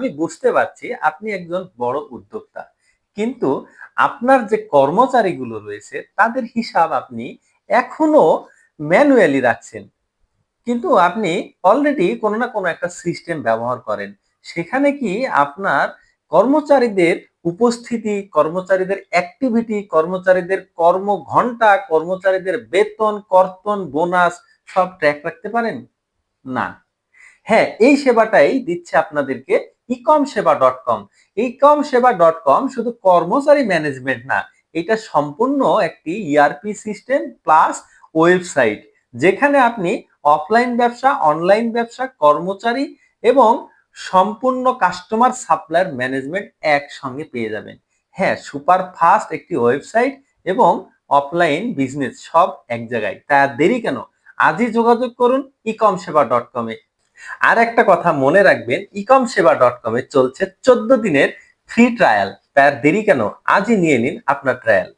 আমি বুঝতে পারছি আপনি একজন বড় উদ্যোক্তা, কিন্তু আপনার যে কর্মচারীগুলো রয়েছে তাদের হিসাব আপনি এখনো ম্যানুয়ালি রাখছেন। কিন্তু আপনি অলরেডি কোনো না কোনো একটা সিস্টেম ব্যবহার করেন। সেখানে কি আপনার কর্মচারীদের উপস্থিতি, কর্মচারীদের অ্যাক্টিভিটি, কর্মচারীদের কর্মঘণ্টা, কর্মচারীদের বেতন, কর্তন, বোনাস সব ট্র্যাক রাখতে পারেন? না। হ্যাঁ, এই সেবাটাই দিচ্ছে আপনাদেরকে ecomseva.com। ecomseva.com শুধু কর্মচারী ম্যানেজমেন্ট না, এটা সম্পূর্ণ একটি ইআরপি সিস্টেম প্লাস ওয়েবসাইট, যেখানে আপনি অফলাইন ব্যবসা, অনলাইন ব্যবসা, কর্মচারী এবং সম্পূর্ণ কাস্টমার সাপ্লায়ার ম্যানেজমেন্ট একসঙ্গে পেয়ে যাবেন। হ্যাঁ, সুপার ফাস্ট একটি ওয়েবসাইট এবং অফলাইন বিজনেস সব এক জায়গায়। তা আর দেরি কেন? আজই যোগাযোগ করুন ecomseva.com এ। আর একটা কথা মনে রাখবেন, ecomseva.com এ চলছে 14 দিনের ফ্রি ট্রায়াল। তার দেরি কেন? আজই নিয়ে নিন আপনার ট্রায়াল।